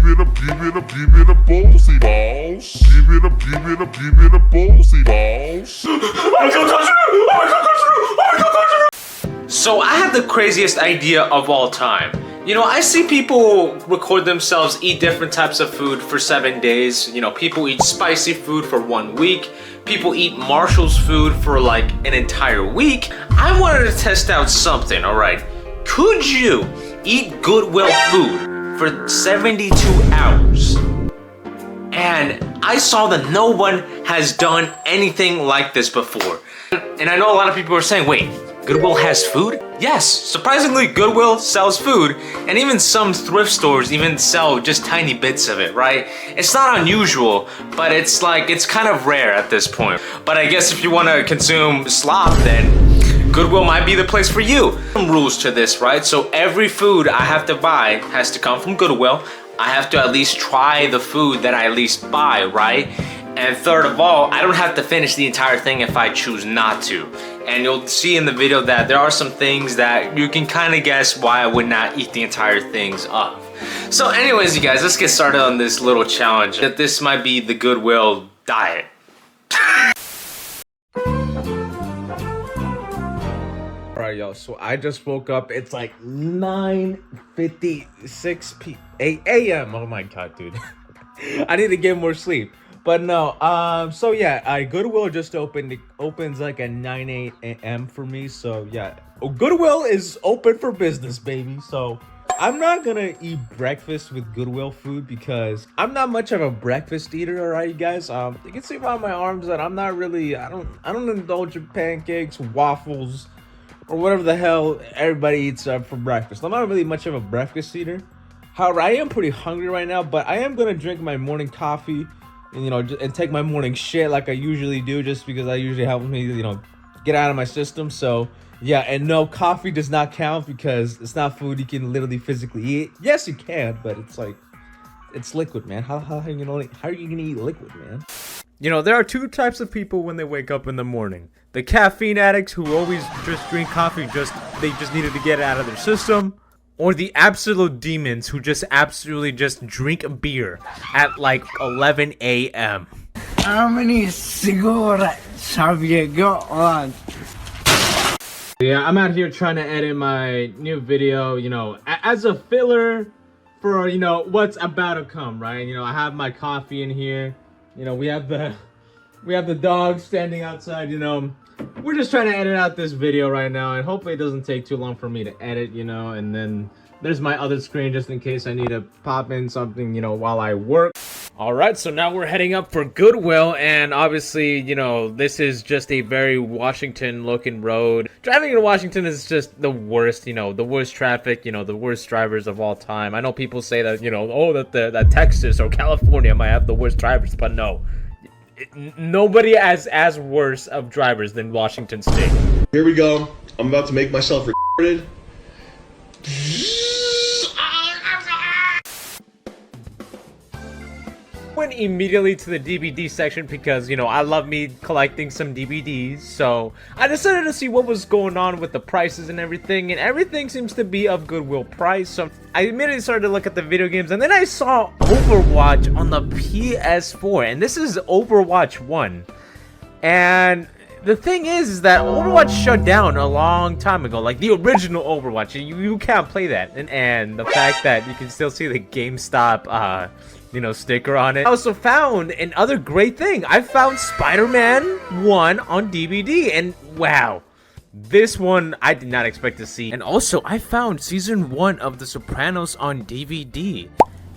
give it a ballsy balls. Give it a ballsy balls. So I had the craziest idea of all time. You know, I see people record themselves eat different types of food for 7 days. You know, people eat spicy food for 1 week. People eat Marshall's food for like an entire week. I wanted to test out something, all right? Could you eat Goodwill food for 72 hours? And I saw that no one has done anything like this before. And I know a lot of people are saying, wait, Goodwill has food? Yes, surprisingly Goodwill sells food, and even some thrift stores even sell just tiny bits of it, right? It's not unusual, but it's kind of rare at this point. But I guess if you want to consume slop, then Goodwill might be the place for you. Some rules to this, right? So every food I have to buy has to come from Goodwill. I have to at least try the food that I at least buy, right? And third of all, I don't have to finish the entire thing if I choose not to. And you'll see in the video that there are some things that you can kind of guess why I would not eat the entire things up. So anyways, you guys, let's get started on this little challenge. That this might be the Goodwill diet. Alright, y'all, so I just woke up. It's like 9:56 a.m. Oh my god, dude. I need to get more sleep. But no, so yeah, Goodwill just opened. It opens like at 9 a.m. for me. So yeah, Goodwill is open for business, baby. So I'm not gonna eat breakfast with Goodwill food because I'm not much of a breakfast eater. All right, you guys. You can see by my arms that I'm not really. I don't indulge in pancakes, waffles, or whatever the hell everybody eats for breakfast. I'm not really much of a breakfast eater. However, I am pretty hungry right now, but I am gonna drink my morning coffee. And, you know, and take my morning shit like I usually do, just because I usually help me, you know, get out of my system. So yeah, and no, coffee does not count because it's not food you can literally physically eat. Yes, you can, but it's like, it's liquid, man. How are you gonna eat liquid, man? You know, there are two types of people when they wake up in the morning: the caffeine addicts who always just drink coffee, they just needed to get it out of their system. Or the absolute demons who just absolutely just drink beer at like 11 a.m. How many cigarettes have you got on? Yeah, I'm out here trying to edit my new video, you know, as a filler for, you know, what's about to come, right? You know, I have my coffee in here. You know, we have the dog standing outside, you know. We're just trying to edit out this video right now, and hopefully it doesn't take too long for me to edit, you know. And then there's my other screen just in case I need to pop in something, you know, while I work. All right, so now we're heading up for Goodwill, and obviously, you know, this is just a very Washington-looking road. Driving in Washington is just the worst, you know, the worst traffic, you know, the worst drivers of all time. I know people say that, you know, oh, that Texas or California might have the worst drivers, but no. Nobody as worse of drivers than Washington State. Here we go. I'm about to make myself retarded. Went immediately to the DVD section because, you know, I love me collecting some DVDs. So I decided to see what was going on with the prices and everything seems to be of Goodwill price. So I immediately started to look at the video games, and then I saw Overwatch on the PS4, and this is Overwatch 1. And the thing is that Overwatch shut down a long time ago, like the original Overwatch. You can't play that, and the fact that you can still see the GameStop you know, sticker on it. I also found another great thing. I found Spider-Man 1 on DVD, and wow, this one I did not expect to see. And also, I found season 1 of The Sopranos on DVD.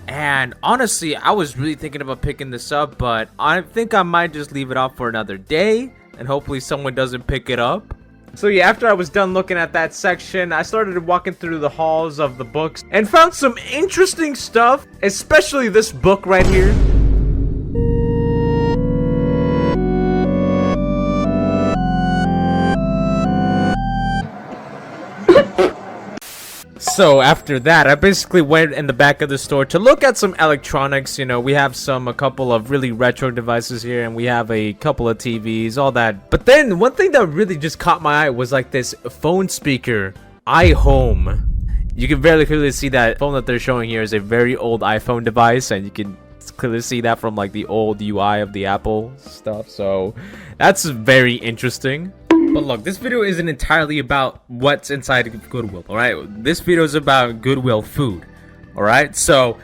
And honestly, I was really thinking about picking this up, but I think I might just leave it off for another day, and hopefully someone doesn't pick it up. So yeah, after I was done looking at that section, I started walking through the halls of the books and found some interesting stuff, especially this book right here. So after that, I basically went in the back of the store to look at some electronics. You know, we have a couple of really retro devices here, and we have a couple of TVs, all that. But then one thing that really just caught my eye was like this phone speaker, iHome. You can very clearly see that phone that they're showing here is a very old iPhone device, and you can clearly see that from like the old UI of the Apple stuff. So that's very interesting. But look, this video isn't entirely about what's inside Goodwill, all right? This video is about Goodwill food, all right? So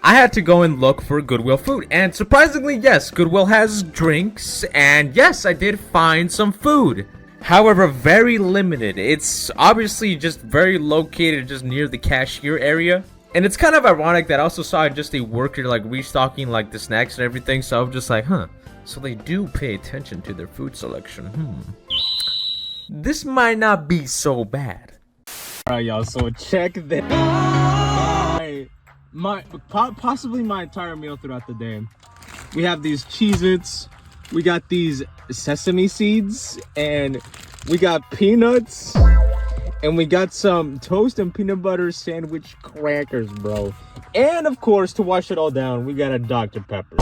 I had to go and look for Goodwill food, and surprisingly, yes, Goodwill has drinks, and yes, I did find some food. However, very limited. It's obviously just very located just near the cashier area. And it's kind of ironic that I also saw just a worker like restocking like the snacks and everything. So I'm just like, huh. So they do pay attention to their food selection. This might not be so bad. Alright, y'all, so check this. Possibly my entire meal throughout the day. We have these Cheez-Its, we got these sesame seeds, and we got peanuts, and we got some toast and peanut butter sandwich crackers, bro. And of course, to wash it all down, we got a Dr. Pepper.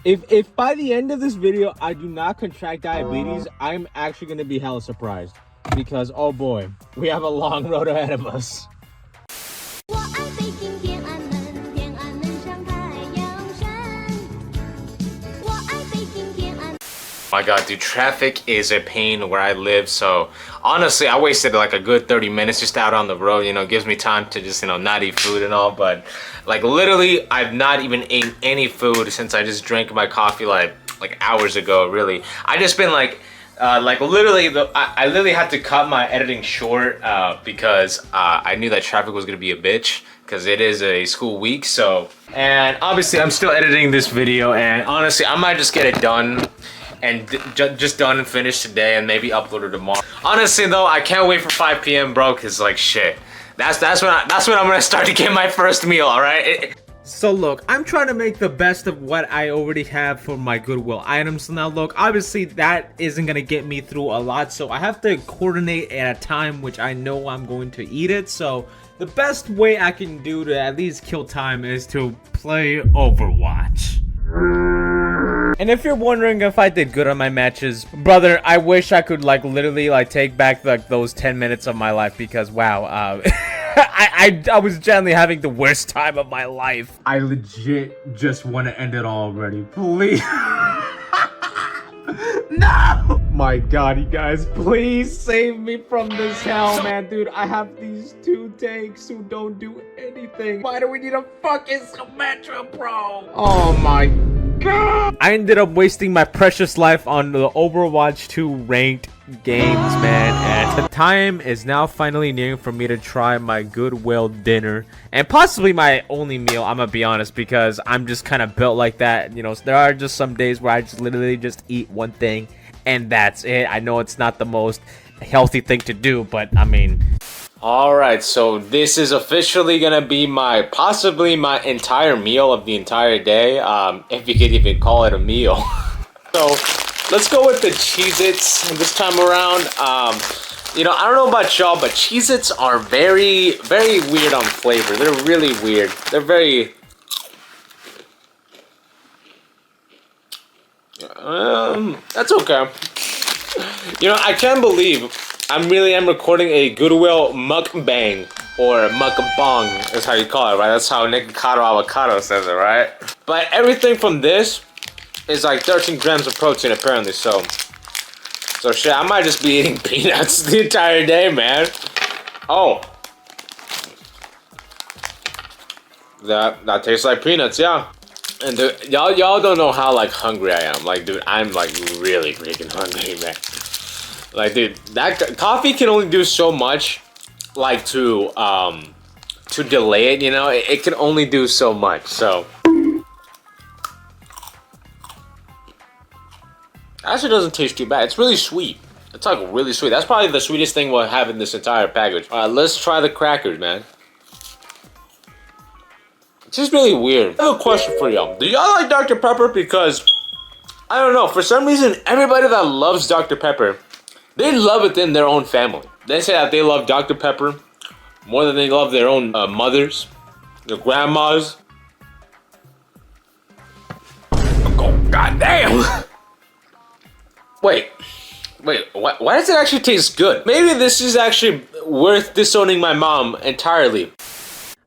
If by the end of this video I do not contract diabetes, I'm actually going to be hella surprised. Because, oh boy, we have a long road ahead of us. My god, dude, traffic is a pain where I live. So honestly, I wasted like a good 30 minutes just out on the road. You know, it gives me time to just, you know, not eat food and all. But like literally, I've not even eaten any food since I just drank my coffee like hours ago. Really, I just been like literally, I literally had to cut my editing short because I knew that traffic was gonna be a bitch. Because it is a school week. So, and obviously I'm still editing this video, and honestly I might just get it done and just done and finished today and maybe upload it tomorrow. Honestly though, I can't wait for 5 p.m. bro, cause like shit, that's when I'm gonna start to get my first meal. All right. So look, I'm trying to make the best of what I already have for my Goodwill items. So now look, obviously that isn't gonna get me through a lot, so I have to coordinate at a time which I know I'm going to eat it. So the best way I can do to at least kill time is to play Overwatch. And if you're wondering if I did good on my matches, brother, I wish I could like literally like take back like those 10 minutes of my life, because wow, I was generally having the worst time of my life. I legit just want to end it already, please. No! My god, you guys, please save me from this hell, man. Dude, I have these 2 tanks who don't do anything. Why do we need a fucking Symmetra, bro? Oh my god. I ended up wasting my precious life on the Overwatch 2 ranked games, man, and the time is now finally nearing for me to try my Goodwill dinner, and possibly my only meal, I'm gonna be honest, because I'm just kind of built like that. You know, there are just some days where I just literally just eat one thing and that's it. I know it's not the most healthy thing to do, but I mean, all right, so this is officially gonna be possibly my entire meal of the entire day, if you could even call it a meal. So let's go with the Cheez-Its this time around. You know, I don't know about y'all, but Cheez-Its are very, very weird on flavor. They're really weird. They're very... that's okay. You know, I can't believe I really am recording a Goodwill Mukbang, or Mukbang is how you call it, right? That's how Nikocado Avocado says it, right? But everything from this is like 13 grams of protein apparently, so shit, I might just be eating peanuts the entire day, man. Oh, that tastes like peanuts, yeah. And y'all don't know how like hungry I am. Like, dude, I'm like really freaking hungry, man. Like, dude, that coffee can only do so much, like to delay it. You know, it can only do so much. So actually doesn't taste too bad. It's really sweet. It's like really sweet. That's probably the sweetest thing we'll have in this entire package. All right, let's try the crackers, man. It's just really weird. I have a question for y'all. Do y'all like Dr. Pepper? Because, I don't know, for some reason, everybody that loves Dr. Pepper, they love it in their own family. They say that they love Dr. Pepper more than they love their own mothers, their grandmas. Oh, goddamn! Wait, why does it actually taste good? Maybe this is actually worth disowning my mom entirely.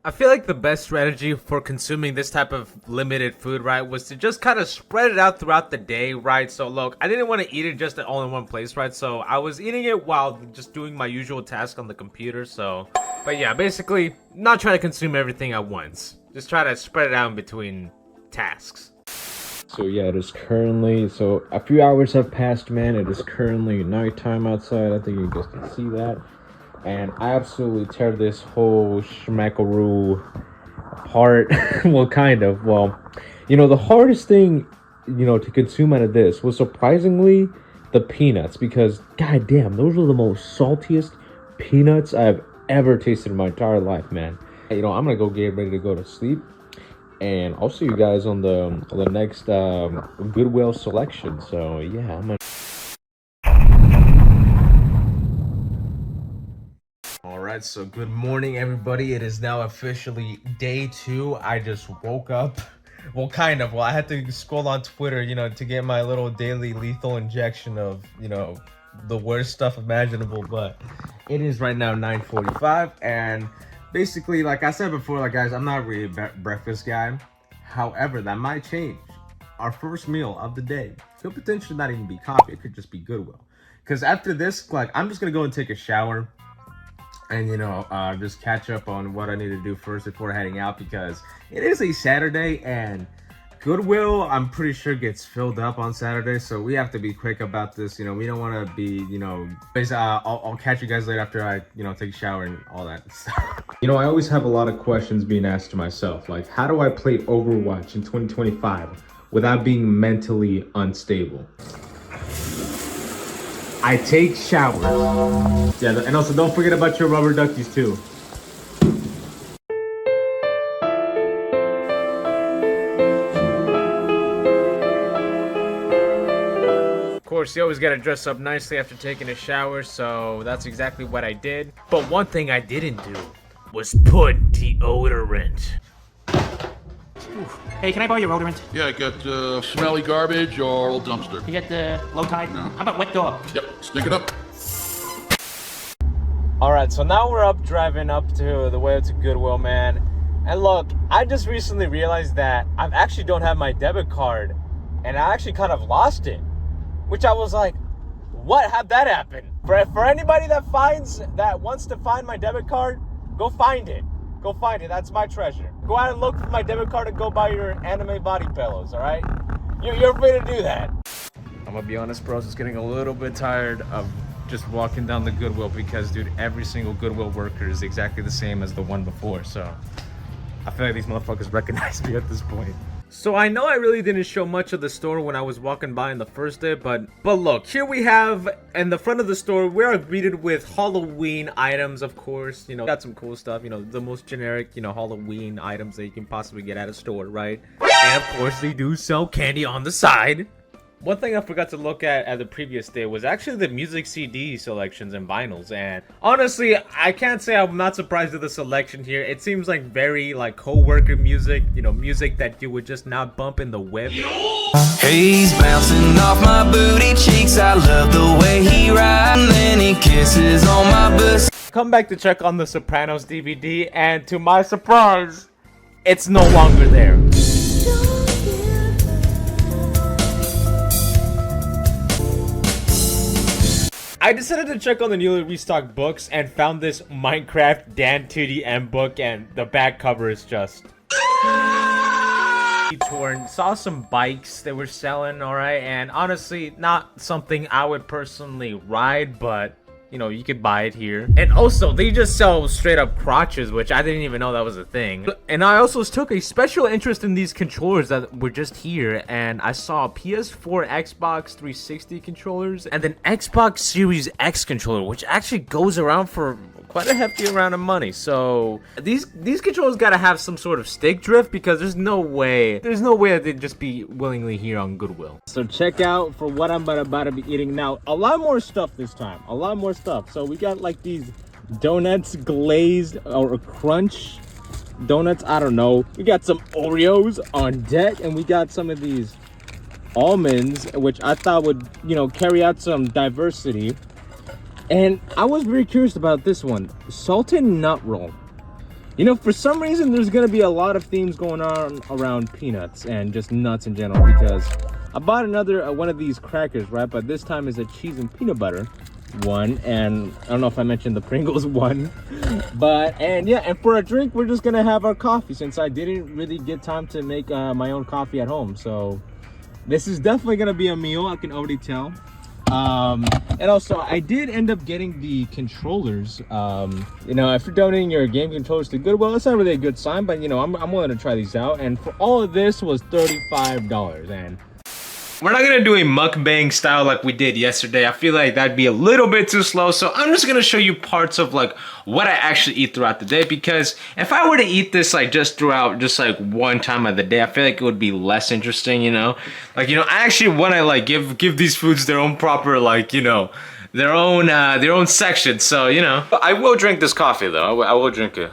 I feel like the best strategy for consuming this type of limited food, right, was to just kind of spread it out throughout the day, right? So look, I didn't want to eat it just all in one place, right? So I was eating it while just doing my usual task on the computer. So, but yeah, basically not trying to consume everything at once. Just try to spread it out in between tasks. So yeah, it is currently, so a few hours have passed, man. It is currently nighttime outside. I think you guys can see that. And I absolutely tear this whole schmackaroo apart. Well, kind of. Well, you know, the hardest thing, you know, to consume out of this was surprisingly the peanuts. Because, goddamn, those are the most saltiest peanuts I've ever tasted in my entire life, man. You know, I'm going to go get ready to go to sleep. And I'll see you guys on the next Goodwill selection. So, yeah, I'm going to... Alright, so good morning everybody. It is now officially day 2. I just woke up. Well, kind of. Well, I had to scroll on Twitter, you know, to get my little daily lethal injection of, you know, the worst stuff imaginable. But it is right now 9:45, and basically, like I said before, like guys, I'm not really a breakfast guy. However, that might change. Our first meal of the day could potentially not even be coffee. It could just be Goodwill. Because after this, like, I'm just gonna go and take a shower. And, you know, just catch up on what I need to do first before heading out, because it is a Saturday and Goodwill, I'm pretty sure, gets filled up on Saturday. So we have to be quick about this. You know, we don't want to be, you know, I'll catch you guys later after I, you know, take a shower and all that stuff. You know, I always have a lot of questions being asked to myself. Like, how do I play Overwatch in 2025 without being mentally unstable? I take showers. Yeah, and also don't forget about your rubber duckies too. Of course, you always gotta dress up nicely after taking a shower, so that's exactly what I did. But one thing I didn't do was put deodorant. Hey, can I borrow your odorant? Yeah, I got smelly garbage or old dumpster. You got the low tide? No. How about wet dog? Yep, stick it up. Alright, so now we're up driving up to the way to Goodwill, man. And look, I just recently realized that I actually don't have my debit card. And I actually kind of lost it. Which I was like, what? How'd that happen? For anybody that wants to find my debit card, go find it. Go find it. That's my treasure. Go out and look for my debit card and go buy your anime body pillows, alright? You're free to do that. I'm gonna be honest, bros, it's getting a little bit tired of just walking down the Goodwill because, dude, every single Goodwill worker is exactly the same as the one before, so I feel like these motherfuckers recognize me at this point. So I know I really didn't show much of the store when I was walking by on the first day, but look, here we have, in the front of the store, we are greeted with Halloween items, of course. You know, got some cool stuff, you know, the most generic, you know, Halloween items that you can possibly get at a store, right? And of course, they do sell candy on the side. One thing I forgot to look at the previous day was actually the music CD selections and vinyls, and honestly, I can't say I'm not surprised at the selection here. It seems like very like co-worker music, you know, music that you would just not bump in the whip. He's bouncing off my booty cheeks, I love the way he rides, and then he kisses on my butt. Come back to check on the Sopranos DVD, and to my surprise, it's no longer there. I decided to check on the newly restocked books and found this Minecraft Dan 2DM book, and the back cover is just torn. Saw some bikes they were selling, alright, and honestly, not something I would personally ride, but you know, you could buy it here. And also, they just sell straight up crotches, which I didn't even know that was a thing. And I also took a special interest in these controllers that were just here, and I saw PS4, Xbox 360 controllers, and then Xbox Series X controller, which actually goes around for quite a hefty amount of money. So these controllers gotta have some sort of stick drift, because there's no way that they'd just be willingly here on Goodwill. So check out for what I'm about to be eating now. A lot more stuff this time. A lot more stuff. So we got like these donuts, glazed or crunch donuts, I don't know. We got some Oreos on deck, and we got some of these almonds, which I thought would, you know, carry out some diversity. And I was very curious about this one, salted nut roll. You know, for some reason, there's gonna be a lot of themes going on around peanuts and just nuts in general, because I bought another one of these crackers, right? But this time is a cheese and peanut butter one, and I don't know if I mentioned the Pringles one. And yeah, and for a drink, we're just gonna have our coffee, since I didn't really get time to make my own coffee at home. So this is definitely gonna be a meal, I can already tell. And also I did end up getting the controllers. You know, if you're donating your game controllers to Goodwill, it's not really a good sign, but you know, I'm willing to try these out. And for all of this was $35. And we're not gonna do a mukbang style like we did yesterday. I feel like that'd be a little bit too slow. So I'm just gonna show you parts of like what I actually eat throughout the day, because if I were to eat this like just throughout just like one time of the day, I feel like it would be less interesting, you know? Like, you know, I actually wanna like give these foods their own proper, like, you know, their own section. So, you know, but I will drink this coffee though. I will drink it.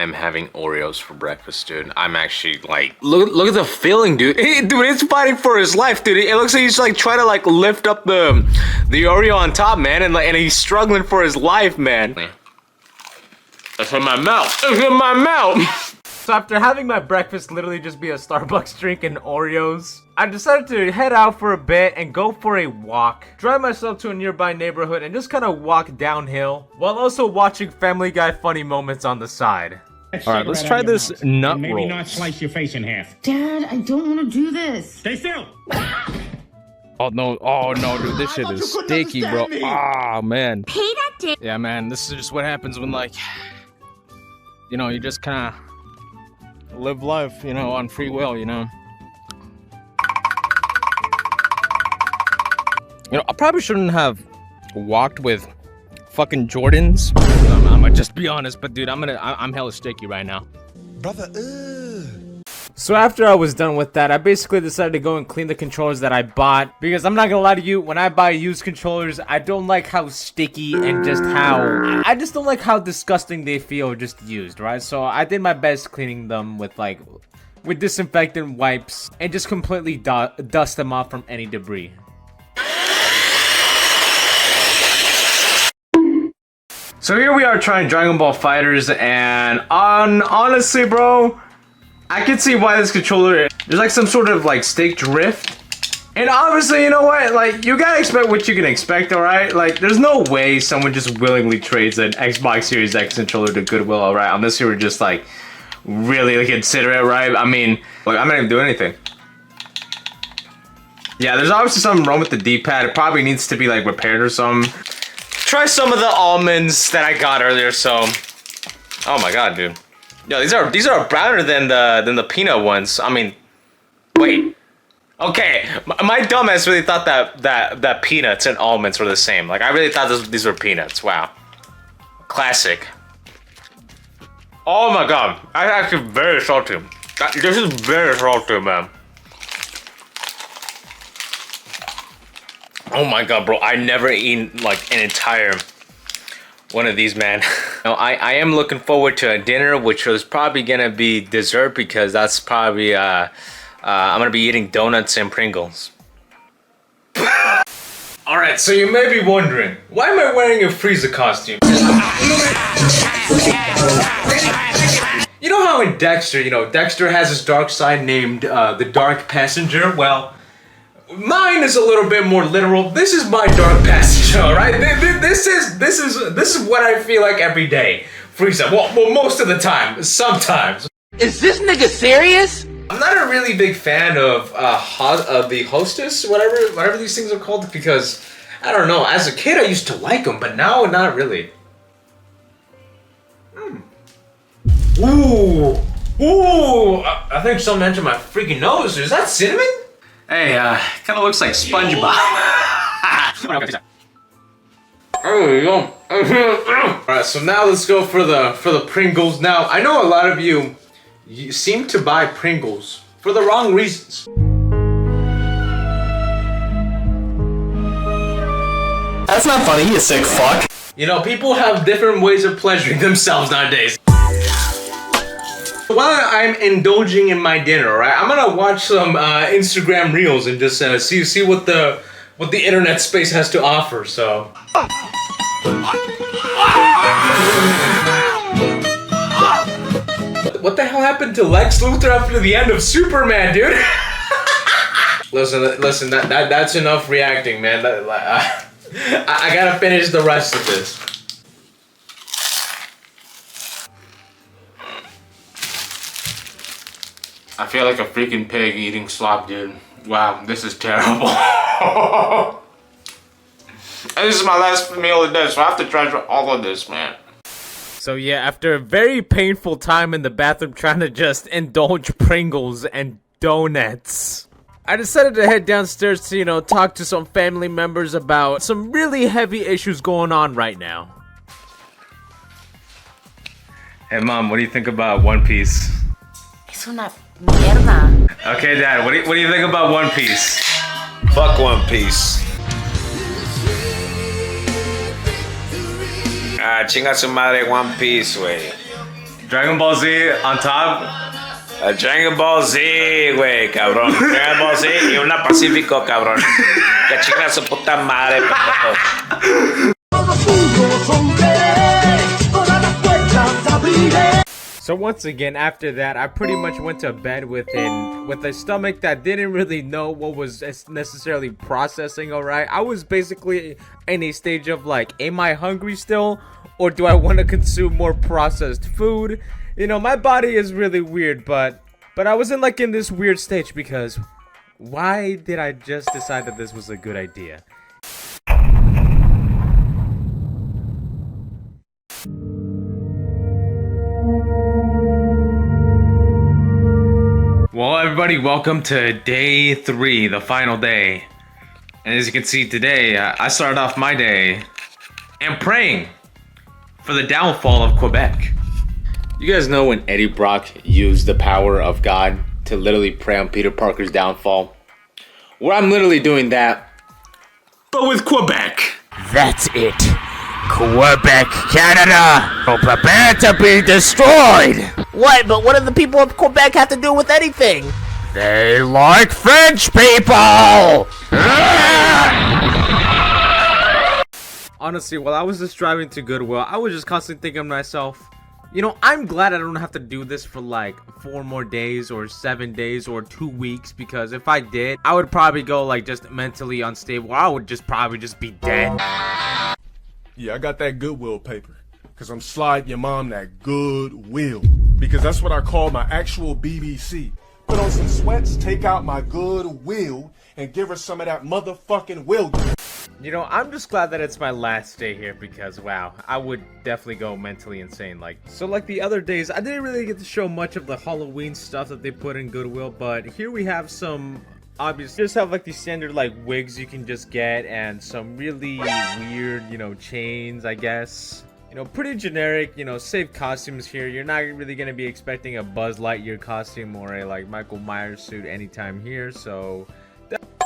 I'm having Oreos for breakfast, dude. I'm actually like, look at the filling, dude. Dude, it's fighting for his life, dude. It looks like he's like trying to like lift up the Oreo on top, man, and he's struggling for his life, man. It's in my mouth. It's in my mouth. So after having my breakfast literally just be a Starbucks drink and Oreos, I decided to head out for a bit and go for a walk. Drive myself to a nearby neighborhood and just kind of walk downhill while also watching Family Guy funny moments on the side. all right, let's try this nut roll. Maybe not slice your face in half. Dad, I don't want to do this. Stay still. Oh no, dude, this shit is sticky, bro. Ah, man. Pay that dick. Yeah, man, this is just what happens when, like, you know, you just kind of live life, you know, on free will, you know. You know, I probably shouldn't have walked with fucking Jordans. I'm gonna just be honest, but dude, I'm hella sticky right now. Brother, So after I was done with that, I basically decided to go and clean the controllers that I bought, because I'm not gonna lie to you, when I buy used controllers, I don't like how sticky and just how, I just don't like how disgusting they feel just used, right? So I did my best cleaning them with disinfectant wipes and just completely dust them off from any debris. So here we are trying Dragon Ball FighterZ, and honestly, bro, I can see why this controller, there's like some sort of like stick drift. And obviously, you know what, like, you gotta expect what you can expect, alright? Like, there's no way someone just willingly trades an Xbox Series X controller to Goodwill, alright? Unless you were just like, really considerate, right? I mean, like, I'm not even doing anything. Yeah, there's obviously something wrong with the D-pad. It probably needs to be like repaired or something. Try some of the almonds that I got earlier, so. Oh my god, dude. Yo, these are browner than the peanut ones. I mean, wait. Okay, my dumbass really thought that peanuts and almonds were the same. Like, I really thought these were peanuts. Wow. Classic. Oh my god, that's actually very salty. This is very salty, man. Oh my god, bro, I never eaten like an entire one of these, man. Now, I am looking forward to a dinner, which was probably gonna be dessert, because that's probably I'm gonna be eating donuts and Pringles. Alright, so you may be wondering, why am I wearing a Frieza costume? You know how in Dexter, Dexter has his dark side named the Dark Passenger? Well, mine is a little bit more literal. This is my dark passenger, alright? This is what I feel like every day. Frieza, well, most of the time, sometimes. Is this nigga serious? I'm not a really big fan of the Hostess, whatever these things are called, because I don't know. As a kid, I used to like them, but now not really. Ooh, I think something entered my freaking nose. Is that cinnamon? Hey, kind of looks like SpongeBob. There we go. All right, so now let's go for the Pringles. Now I know a lot of you seem to buy Pringles for the wrong reasons. That's not funny, you sick fuck. You know, people have different ways of pleasuring themselves nowadays. while I'm indulging in my dinner, right, I'm gonna watch some Instagram reels and just see what the internet space has to offer. So. What the hell happened to Lex Luthor after the end of Superman, dude? Listen, that's enough reacting, man. I gotta finish the rest of this. I feel like a freaking pig eating slop, dude. Wow, this is terrible. This is my last meal of this, so I have to treasure all of this, man. So yeah, after a very painful time in the bathroom trying to just indulge Pringles and donuts, I decided to head downstairs to, you know, talk to some family members about some really heavy issues going on right now. Hey Mom, what do you think about One Piece? Es una mierda. Okay Dad, what do you think about One Piece? Fuck One Piece. Ah, chinga su madre One Piece, güey. Dragon Ball Z on top? Dragon Ball Z, güey, cabrón. Dragon Ball Z y una Pacífico, cabrón. Que chinga su puta madre, pendejo. So once again, after that, I pretty much went to bed with a stomach that didn't really know what was necessarily processing, alright? I was basically in a stage of like, am I hungry still? Or do I want to consume more processed food? You know, my body is really weird, but I was in this weird stage because why did I just decide that this was a good idea? Well, everybody, welcome to day 3, the final day. And as you can see today, I started off my day and praying for the downfall of Quebec. You guys know when Eddie Brock used the power of God to literally pray on Peter Parker's downfall? Well, I'm literally doing that, but with Quebec. That's it. Quebec, Canada, prepare to be destroyed. What? But what do the people of Quebec have to do with anything? They like French people. Honestly, while I was just driving to Goodwill, I was just constantly thinking to myself, you know, I'm glad I don't have to do this for like 4 more days or 7 days or 2 weeks, because if I did, I would probably go like just mentally unstable. I would probably just be dead. Yeah, I got that Goodwill paper. Because I'm sliding your mom that Goodwill. Because that's what I call my actual BBC. Put on some sweats, take out my Goodwill, and give her some of that motherfucking will. You know, I'm just glad that it's my last day here because, wow, I would definitely go mentally insane. So like the other days, I didn't really get to show much of the Halloween stuff that they put in Goodwill, but here we have some... Obviously, just have like these standard like wigs you can just get and some really weird, you know, chains, I guess. You know, pretty generic, you know, safe costumes here. You're not really going to be expecting a Buzz Lightyear costume or a like Michael Myers suit anytime here, so...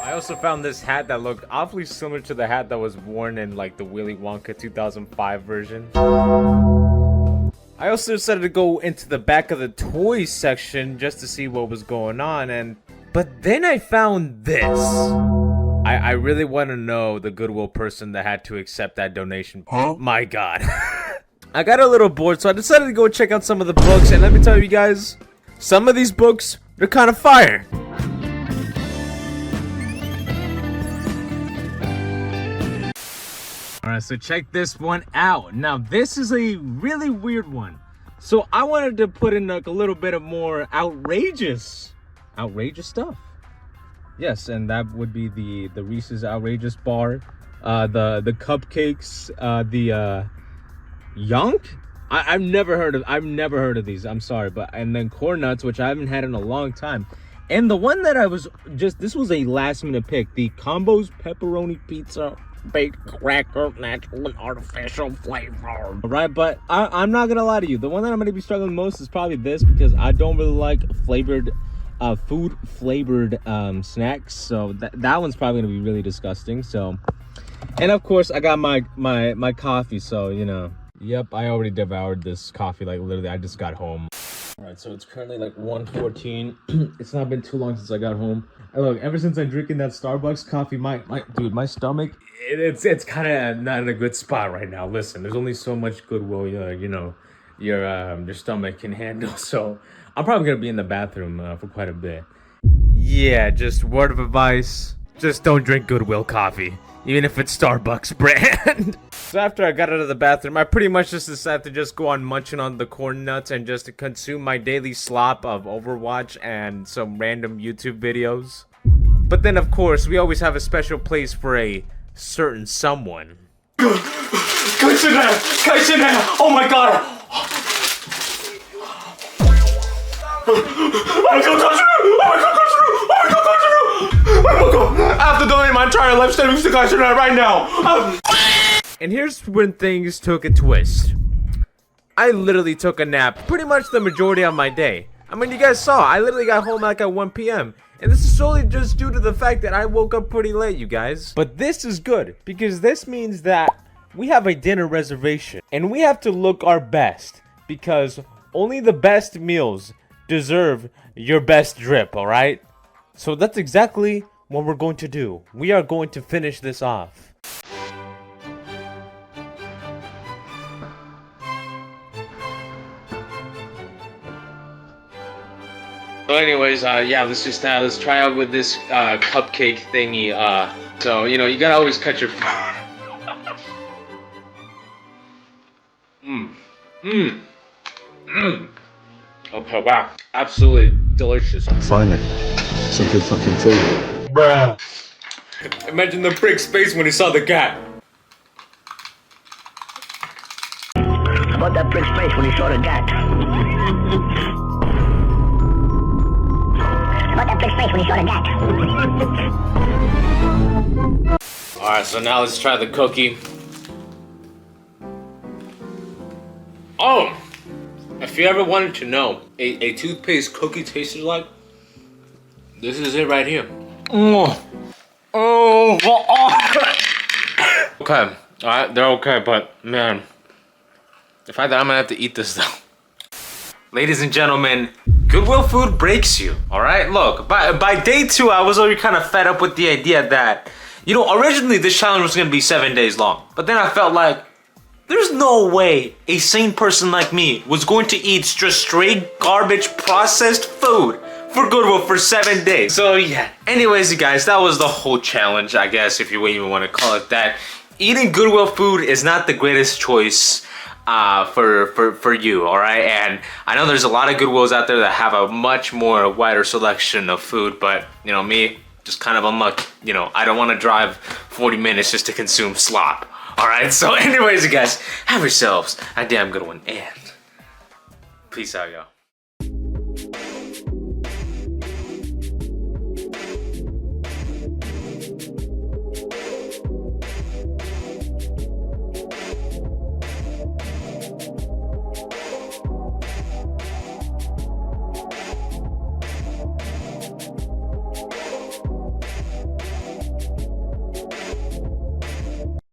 I also found this hat that looked awfully similar to the hat that was worn in like the Willy Wonka 2005 version. I also decided to go into the back of the toys section just to see what was going on, but then I found this. I really want to know the Goodwill person that had to accept that donation. Huh? My God. I got a little bored, so I decided to go check out some of the books, and let me tell you guys, some of these books, they're kind of fire. Alright, so check this one out. Now, this is a really weird one. So I wanted to put in like a little bit of more outrageous stuff. Yes, and that would be the Reese's Outrageous Bar, the cupcakes, the Yonk. I've never heard of these. I'm sorry, and then corn nuts, which I haven't had in a long time. And the one that this was a last minute pick, the Combos Pepperoni Pizza Baked Cracker Natural and Artificial Flavor. Alright, but I'm not gonna lie to you, the one that I'm gonna be struggling most is probably this, because I don't really like food flavored snacks, so that one's probably gonna be really disgusting. So, and of course I got my coffee, so you know, yep, I already devoured this coffee, like literally I just got home. Alright, so it's currently like 1:14. It's not been too long since I got home. And look, ever since I'm drinking that Starbucks coffee, dude, my stomach, it's kind of not in a good spot right now. Listen, there's only so much Goodwill, your stomach can handle. So I'm probably gonna be in the bathroom for quite a bit. Yeah, just word of advice: just don't drink Goodwill coffee, even if it's Starbucks brand. So after I got out of the bathroom, I pretty much just decided to just go on munching on the corn nuts and just to consume my daily slop of Overwatch and some random YouTube videos. But then, of course, we always have a special place for a certain someone. Oh my god! I have to donate my entire life savings to cashiers right now. And here's when things took a twist. I literally took a nap pretty much the majority of my day. I mean, you guys saw, I literally got home like at 1 p.m. And this is solely just due to the fact that I woke up pretty late, you guys. But this is good, because this means that we have a dinner reservation. And we have to look our best, because only the best meals deserve your best drip, alright? So that's exactly what we're going to do. We are going to finish this off. So anyways, yeah, let's try out with this cupcake thingy. So you gotta always cut your. Okay, wow, absolutely delicious. Finally, some good fucking food. Bruh. Imagine the prick's face when he saw the cat. About that prick's face when he saw the cat. About that prick's face when he saw the cat. Alright, so now let's try the cookie. Oh! If you ever wanted to know a toothpaste cookie tasted like, this is it right here. Okay, alright, they're okay, but man, the fact that I'm gonna have to eat this though. Ladies and gentlemen, Goodwill food breaks you, alright? Look, by day 2, I was already kind of fed up with the idea that, originally this challenge was gonna be 7 days long, but then I felt like, there's no way a sane person like me was going to eat just straight garbage processed food for Goodwill for 7 days. So yeah, anyways you guys, that was the whole challenge, I guess, if you even want to call it that. Eating Goodwill food is not the greatest choice for you, alright? And I know there's a lot of Goodwills out there that have a much more wider selection of food, but me, just kind of unlucky. I don't want to drive 40 minutes just to consume slop. Alright, so anyways you guys, have yourselves a damn good one, and peace out, y'all.